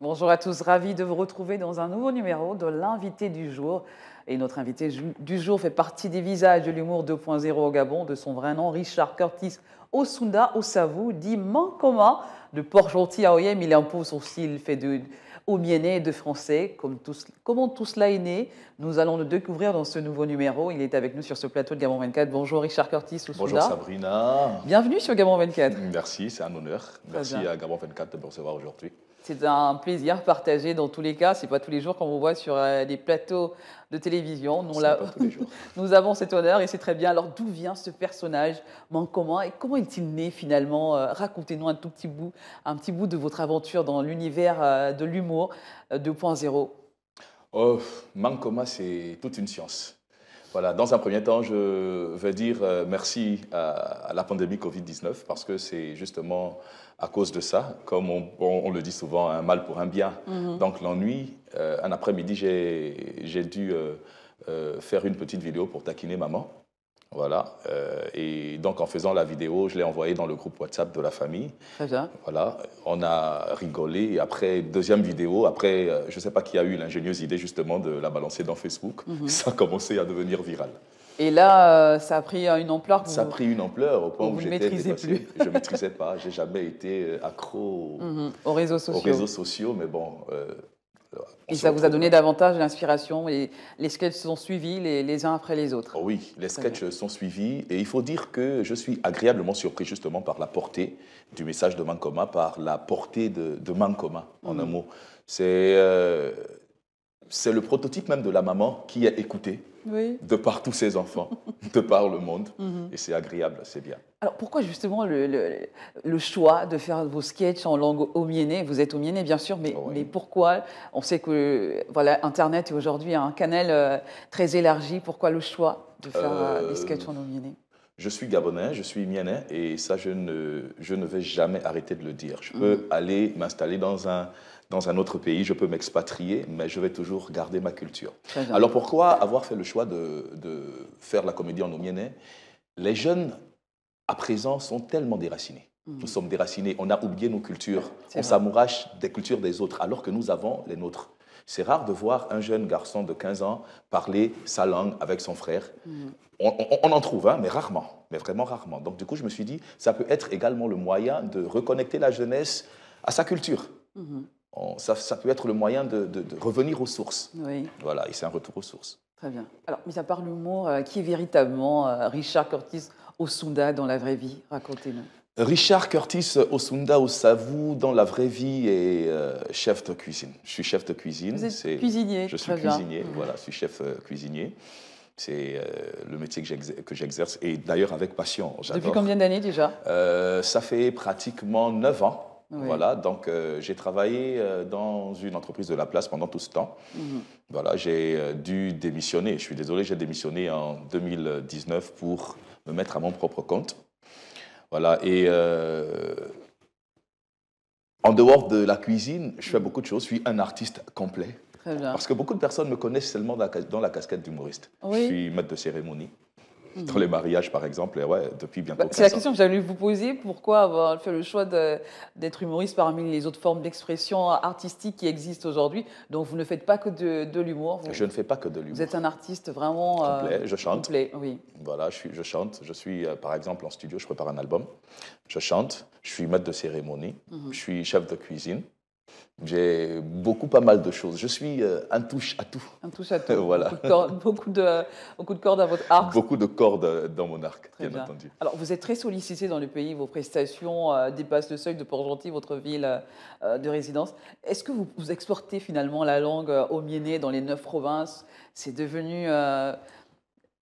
Bonjour à tous, ravi de vous retrouver dans un nouveau numéro de l'invité du jour. Et notre invité du jour fait partie des visages de l'humour 2.0 au Gabon, de son vrai nom, Richard Curtis Osunda Osavou, dit Mankoma, de Port-Gentil à Oyem. Il impose son style fait de Omienais et de français. Comment tout cela est né, nous allons le découvrir dans ce nouveau numéro. Il est avec nous sur ce plateau de Gabon 24. Bonjour Richard Curtis Osunda. Bonjour Sabrina. Bienvenue sur Gabon 24. Merci, c'est un honneur. Merci à Gabon 24 de me recevoir aujourd'hui. C'est un plaisir partagé dans tous les cas. Ce n'est pas tous les jours qu'on vous voit sur des plateaux de télévision. Nous avons cet honneur et c'est très bien. Alors d'où vient ce personnage Mankoma et comment est-il né finalement? Racontez-nous un petit bout de votre aventure dans l'univers de l'humour 2.0. Mankoma, c'est toute une science. Voilà, dans un premier temps, je veux dire merci à la pandémie Covid-19 parce que c'est justement à cause de ça, comme on le dit souvent, un mal pour un bien. Donc l'ennui, un après-midi, j'ai dû faire une petite vidéo pour taquiner maman. Voilà, et donc en faisant la vidéo, je l'ai envoyée dans le groupe WhatsApp de la famille. Très bien. Voilà, on a rigolé et après, deuxième vidéo, après, je ne sais pas qui a eu l'ingénieuse idée justement de la balancer dans Facebook, ça a commencé à devenir viral. Et là, ça a pris une ampleur. Ça a pris une ampleur au point où j'étais maîtrisez plus. Je ne maîtrisais pas, j'ai jamais été accro aux réseaux sociaux, mais bon. Et ça vous a donné davantage d'inspiration et les sketchs sont suivis les uns après les autres. Oui, les sketchs sont suivis et il faut dire que je suis agréablement surpris justement par la portée du message de Mankoma, par la portée de Mankoma en un mot. C'est le prototype même de la maman qui est écoutée de par tous ses enfants, de par le monde et c'est agréable, c'est bien. Alors pourquoi justement le choix de faire vos sketchs en langue omienais? Vous êtes omienais bien sûr, mais pourquoi? On sait que voilà, Internet est aujourd'hui un canal très élargi. Pourquoi le choix de faire des sketchs en omienais? Je suis gabonais, je suis mienais et ça je ne vais jamais arrêter de le dire. Je peux aller m'installer dans un autre pays, je peux m'expatrier, mais je vais toujours garder ma culture. Alors pourquoi avoir fait le choix de faire la comédie en omienais? Les jeunes à présent sont tellement déracinés. Nous sommes déracinés, on a oublié nos cultures, on s'amourache des cultures des autres alors que nous avons les nôtres. C'est rare de voir un jeune garçon de 15 ans parler sa langue avec son frère. On en trouve, hein, mais rarement, mais vraiment rarement. Donc du coup, je me suis dit, ça peut être également le moyen de reconnecter la jeunesse à sa culture. Ça peut être le moyen de revenir aux sources. Voilà, et c'est un retour aux sources. Très bien. Alors, mis à part l'humour, qui est véritablement Richard Curtis Osunda dans la vraie vie? Racontez-nous. Richard Curtis Osunda Osavou dans la vraie vie est chef de cuisine. Je suis chef de cuisine. Vous êtes cuisinier. Je suis cuisinier, voilà, je suis chef cuisinier. C'est le métier que j'exerce et d'ailleurs avec passion. Depuis combien d'années déjà? Ça fait pratiquement 9 ans. Voilà, donc j'ai travaillé dans une entreprise de la place pendant tout ce temps. Voilà, j'ai dû démissionner. Je suis désolé, j'ai démissionné en 2019 pour me mettre à mon propre compte. Voilà, et en dehors de la cuisine, je fais beaucoup de choses. Je suis un artiste complet. Très bien. Parce que beaucoup de personnes me connaissent seulement dans la casquette d'humoriste. Je suis maître de cérémonie. Dans les mariages, par exemple, depuis bientôt 15 ans. C'est la question que j'allais vous poser. Pourquoi avoir fait le choix d'être humoriste parmi les autres formes d'expression artistique qui existent aujourd'hui? Donc, vous ne faites pas que de l'humour. Je ne fais pas que de l'humour. Vous êtes un artiste vraiment complet. Je chante. Complet, oui. Voilà, je chante. Je suis, par exemple, en studio, je prépare un album. Je chante. Je suis maître de cérémonie. Je suis chef de cuisine. J'ai pas mal de choses. Je suis un touche à tout. Un touche à tout. Voilà. Beaucoup de cordes à votre arc. Beaucoup de cordes dans mon arc, bien entendu. Alors, vous êtes très sollicité dans le pays. Vos prestations dépassent le seuil de Port-Gentil, votre ville de résidence. Est-ce que vous exportez finalement la langue omienais dans les 9 provinces? C'est devenu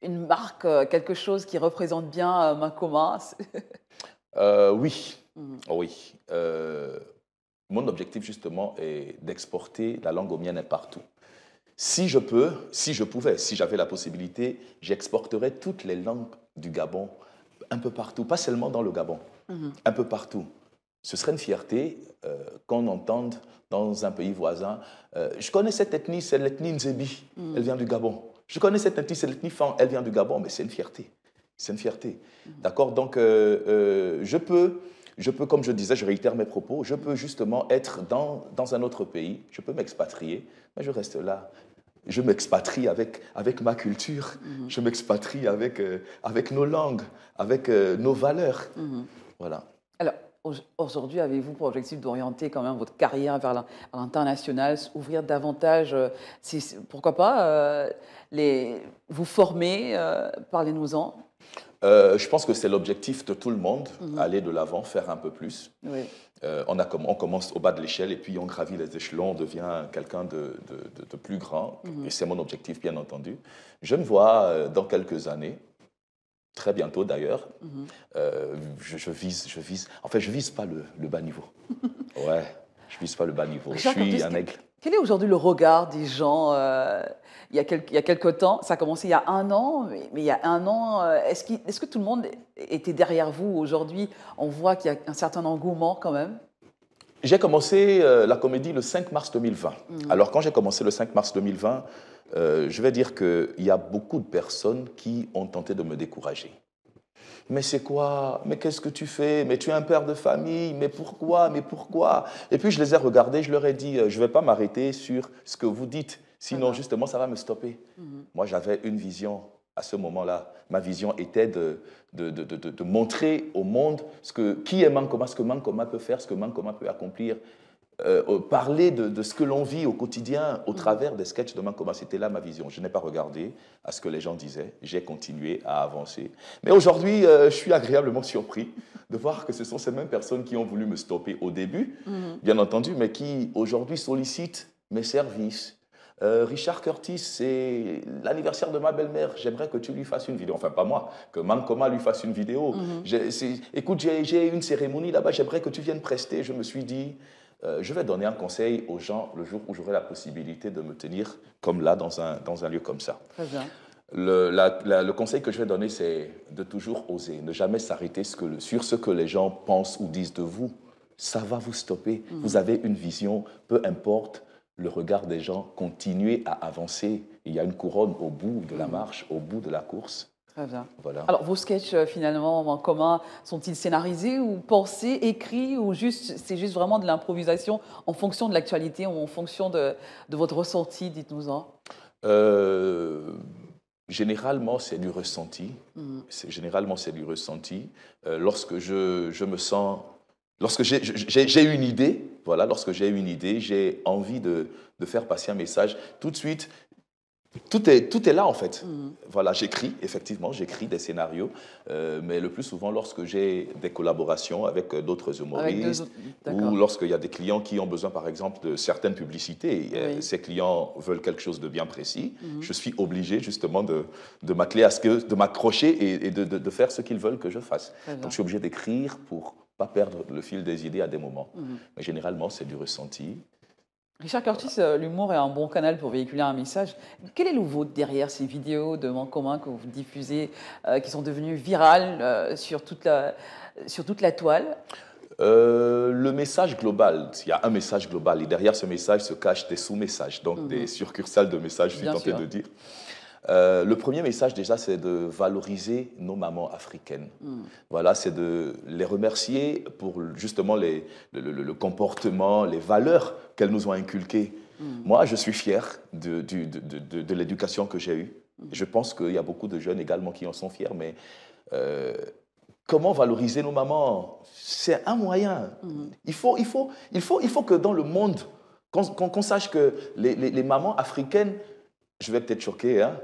une marque, quelque chose qui représente bien Mankoma? Oui. Oui. Mon objectif, justement, est d'exporter la langue omienne partout. Si j'avais la possibilité, j'exporterais toutes les langues du Gabon, un peu partout, pas seulement dans le Gabon, un peu partout. Ce serait une fierté qu'on entende dans un pays voisin. Je connais cette ethnie, c'est l'ethnie Nzebi, elle vient du Gabon. Je connais cette ethnie, c'est l'ethnie Fan, elle vient du Gabon, mais c'est une fierté. C'est une fierté. D'accord? Donc, je peux, comme je disais, je réitère mes propos, je peux justement être dans un autre pays, je peux m'expatrier, mais je reste là. Je m'expatrie avec ma culture, je m'expatrie avec nos langues, avec nos valeurs. Voilà. Alors, aujourd'hui, avez-vous pour objectif d'orienter quand même votre carrière vers l'international, ouvrir davantage, pourquoi pas, vous former, parlez-nous-en. Je pense que c'est l'objectif de tout le monde, aller de l'avant, faire un peu plus. Oui. On commence au bas de l'échelle et puis on gravit les échelons, on devient quelqu'un de plus grand. Et c'est mon objectif, bien entendu. Je me vois dans quelques années, très bientôt d'ailleurs, je vise pas le bas niveau. Ouais, je vise pas le bas niveau. Je suis un aigle. Quel est aujourd'hui le regard des gens il y a quelque temps, ça a commencé il y a 1 an, mais il y a 1 an, est-ce que tout le monde était derrière vous? Aujourd'hui, on voit qu'il y a un certain engouement quand même. J'ai commencé la comédie le 5 mars 2020. Alors quand j'ai commencé le 5 mars 2020, je vais dire qu'il y a beaucoup de personnes qui ont tenté de me décourager. Mais c'est quoi? Mais qu'est-ce que tu fais? Mais tu es un père de famille, mais pourquoi? Mais pourquoi? Et puis je les ai regardés, je leur ai dit, je ne vais pas m'arrêter sur ce que vous dites, sinon justement ça va me stopper. Moi j'avais une vision à ce moment-là. Ma vision était de montrer au monde qui est Mankoma, ce que Mankoma peut faire, ce que Mankoma peut accomplir. Parler de ce que l'on vit au quotidien au travers des sketchs de Mankoma, c'était là ma vision. Je n'ai pas regardé à ce que les gens disaient, j'ai continué à avancer. Mais aujourd'hui, je suis agréablement surpris de voir que ce sont ces mêmes personnes qui ont voulu me stopper au début, bien entendu, mais qui aujourd'hui sollicitent mes services. Richard Curtis, c'est l'anniversaire de ma belle-mère, j'aimerais que tu lui fasses une vidéo, enfin pas moi, que Mankoma lui fasse une vidéo. Écoute, j'ai une cérémonie là-bas, j'aimerais que tu viennes prester. Je me suis dit, je vais donner un conseil aux gens le jour où j'aurai la possibilité de me tenir comme là, dans un lieu comme ça. Très bien. Le conseil que je vais donner, c'est de toujours oser, ne jamais s'arrêter sur ce que les gens pensent ou disent de vous. Ça va vous stopper. Vous avez une vision, peu importe le regard des gens, continuez à avancer. Il y a une couronne au bout de la marche, au bout de la course. Très bien. Voilà. Alors, vos sketchs, finalement, en commun, sont-ils scénarisés ou pensés, écrits, ou c'est juste vraiment de l'improvisation en fonction de l'actualité, ou en fonction de votre ressenti? Dites-nous-en. Généralement, c'est du ressenti. Généralement, c'est du ressenti. Lorsque je me sens... Lorsque j'ai une idée, voilà, lorsque j'ai une idée, j'ai envie de faire passer un message, tout de suite... Tout est là, en fait. Voilà, j'écris, effectivement, j'écris des scénarios, mais le plus souvent, lorsque j'ai des collaborations avec d'autres humoristes, ou lorsqu'il y a des clients qui ont besoin, par exemple, de certaines publicités, ces clients veulent quelque chose de bien précis, je suis obligé, justement, de m'accrocher et de faire ce qu'ils veulent que je fasse. Donc, je suis obligé d'écrire pour ne pas perdre le fil des idées à des moments. Mais généralement, c'est du ressenti. Richard Curtis, l'humour est un bon canal pour véhiculer un message. Quel est le vôtre derrière ces vidéos de Mankoma que vous diffusez, qui sont devenues virales sur toute la toile? Le message global, il y a un message global et derrière ce message se cachent des sous-messages, donc des succursales de messages, je suis tenté de dire. Le premier message déjà, c'est de valoriser nos mamans africaines. Voilà, c'est de les remercier pour justement le comportement, les valeurs qu'elles nous ont inculquées. Moi, je suis fier de l'éducation que j'ai eue. Je pense qu'il y a beaucoup de jeunes également qui en sont fiers, mais comment valoriser nos mamans? C'est un moyen. Il faut que dans le monde, qu'on sache que les mamans africaines, je vais peut-être choquer, hein,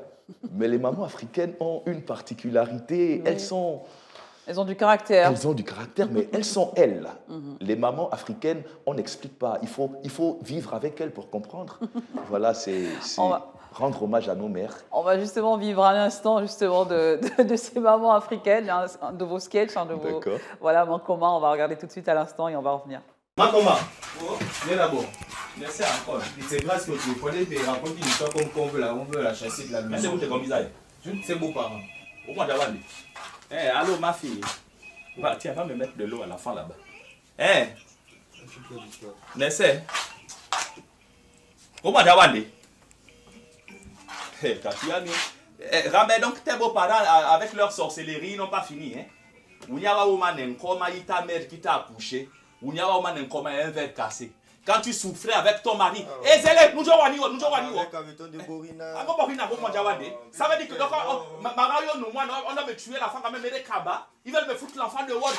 mais les mamans africaines ont une particularité. Elles ont du caractère. Elles ont du caractère, mais elles sont elles. Les mamans africaines, on n'explique pas. Il faut vivre avec elles pour comprendre. Voilà, c'est rendre hommage à nos mères. On va justement vivre un instant justement de ces mamans africaines, un de vos sketchs, un de vos... Voilà, Mankoma, on va regarder tout de suite à l'instant et on va revenir. Mankoma, viens d'abord. Merci encore. C'est grâce que tu prenais des racontes une histoire comme qu'on veut la chasser de la lumière. Merci pour tes bons visages. C'est beau parents. Au moins d'avoir dit. Allô ma fille. Tiens, va me mettre de l'eau à la fin là-bas. Nessé. Au moins d'avoir dit. Tatiani. Rambe, donc tes beaux-parents, avec leur sorcellerie, ils n'ont pas fini. Hein? Où il y a un coma, il ta mère qui t'a accouché. Où il y a un coma, un verre cassé. Quand tu souffrais avec ton mari, et Zélé, nous jouons à Niwo, nous jouons à Niwo. Ça veut dire que on a me tué la femme, quand même, ils veulent me foutre l'enfant dehors.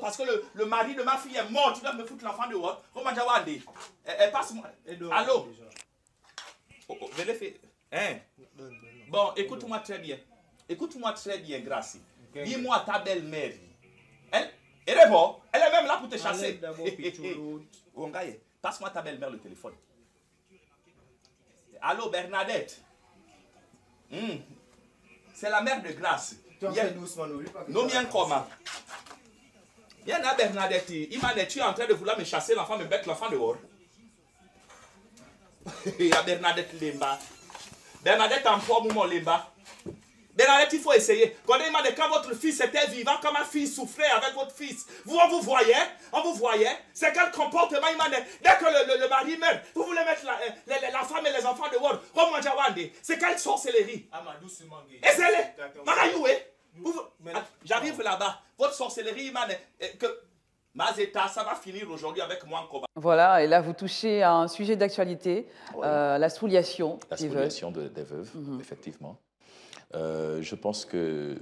Parce que le mari de ma fille est mort, tu dois me foutre l'enfant dehors. Comment Jawande? Passe-moi. Allô? Bon, écoute-moi très bien. Écoute-moi très bien, Gracie. Dis-moi ta belle-mère. Elle est bon. Elle est même là pour te chasser. Passe-moi ta belle-mère le téléphone. Allô, Bernadette. C'est la mère de Grâce. Non, bien comment? Il y en a Bernadette. Il m'a dit, tu es en train de vouloir me chasser l'enfant, me mettre l'enfant dehors. Il y a Bernadette Lemba. Bernadette en forme, mon Lemba. Bernadette, il faut essayer. Quand votre fils était vivant, quand ma fille souffrait avec votre fils, on vous voyait, c'est quel comportement il m'a dit. Dès que le mari meurt, vous voulez mettre la femme et les enfants dehors. C'est quelle sorcellerie? J'arrive là-bas. Votre sorcellerie, il m'a dit que Mazeta, ça va finir aujourd'hui avec moi en combat. Voilà, et là vous touchez à un sujet d'actualité, oui. La spoliation. La spoliation des veuves, effectivement. Je pense que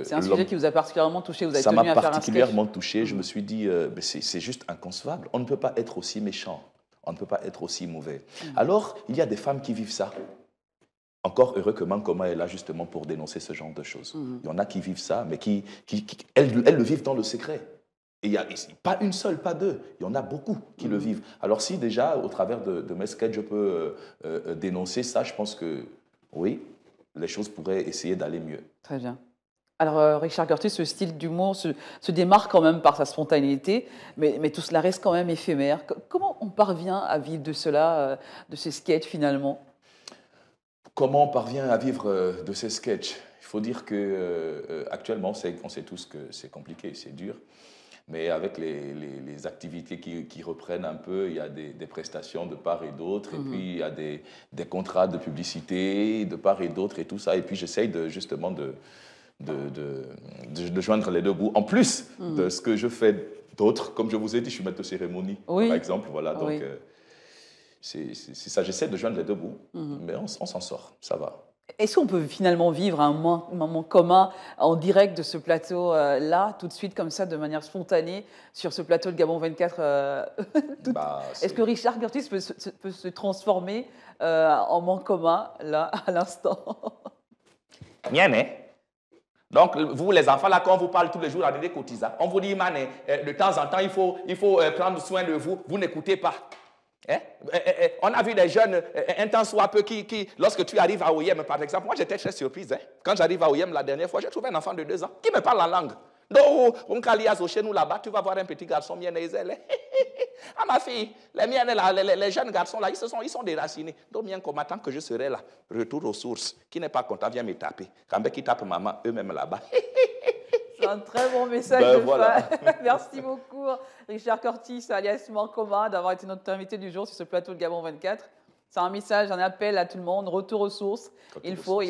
c'est un sujet qui vous a particulièrement touché. Vous avez tenu à faire un sketch. Ça m'a particulièrement touché. Je me suis dit, c'est juste inconcevable. On ne peut pas être aussi méchant. On ne peut pas être aussi mauvais. Alors, il y a des femmes qui vivent ça. Encore heureux que Mankoma est là justement pour dénoncer ce genre de choses. Il y en a qui vivent ça, mais elles le vivent dans le secret. Et il n'y a pas une seule, pas deux. Il y en a beaucoup qui le vivent. Alors si déjà, au travers de mes sketchs, je peux dénoncer ça, je pense que oui, les choses pourraient essayer d'aller mieux. Très bien. Alors, Richard Curtis, ce style d'humour se démarque quand même par sa spontanéité, mais tout cela reste quand même éphémère. Comment on parvient à vivre de cela, de ces sketchs finalement? Comment on parvient à vivre de ces sketchs? Il faut dire qu'actuellement, on sait tous que c'est compliqué, c'est dur. Mais avec les activités qui reprennent un peu, il y a des prestations de part et d'autre, et puis il y a des contrats de publicité de part et d'autre et tout ça. Et puis j'essaye justement de joindre les deux bouts. En plus de ce que je fais d'autres, comme je vous ai dit, je suis maître de cérémonie, par exemple. Voilà, donc c'est ça, j'essaie de joindre les deux bouts, mais on s'en sort, ça va. Est-ce qu'on peut finalement vivre un moment commun en direct de ce plateau-là, tout de suite, comme ça, de manière spontanée, sur ce plateau de Gabon 24 Est-ce que Richard Curtis peut se transformer en moment commun, là, à l'instant? Mienne. Donc, vous, les enfants, là, quand on vous parle tous les jours, à des cotisants, on vous dit, man, de temps en temps, il faut prendre soin de vous, vous n'écoutez pas. On a vu des jeunes, un temps soit peu, qui, lorsque tu arrives à OIM, par exemple, moi j'étais très surprise. Quand j'arrive à OIM la dernière fois, j'ai trouvé un enfant de 2 ans qui me parle en langue. Donc, chez nous là-bas, tu vas voir un petit garçon bien aisé. Ah, ma fille, les jeunes garçons là, ils sont déracinés. Donc, bien comme attend que je serai là, retour aux sources, qui n'est pas content, vient me taper. Quand qui tape maman, eux-mêmes là-bas. C'est un très bon message de fin. Merci beaucoup, Richard Curtis, alias Mankoma, d'avoir été notre invité du jour sur ce plateau de Gabon 24. C'est un message, un appel à tout le monde, retour aux sources. Il faut.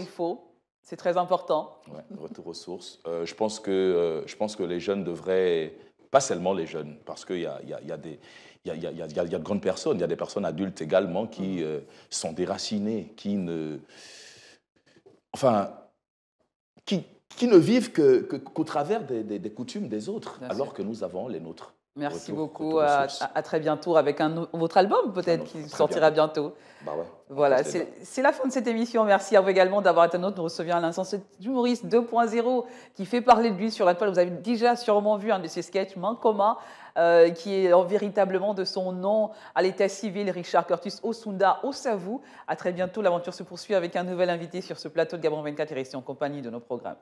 C'est très important. Ouais, retour aux sources. Je pense que les jeunes devraient, pas seulement les jeunes, parce qu'il y a de grandes personnes, il y a des personnes adultes également qui sont déracinées, qui ne vivent qu'au travers des coutumes des autres, alors que nous avons les nôtres. Merci beaucoup. À très bientôt avec votre album, peut-être, qui sortira bientôt. Bah ouais, voilà, c'est la fin de cette émission. Merci à vous également d'avoir été nôtre. Nous recevions à l'instant cet humoriste 2.0 qui fait parler de lui sur la toile. Vous avez déjà sûrement vu un de ses sketchs, Mankoma, qui est véritablement de son nom à l'état civil, Richard Curtis Osunda Osavu. À très bientôt. L'aventure se poursuit avec un nouvel invité sur ce plateau de Gabon 24 et restez en compagnie de nos programmes.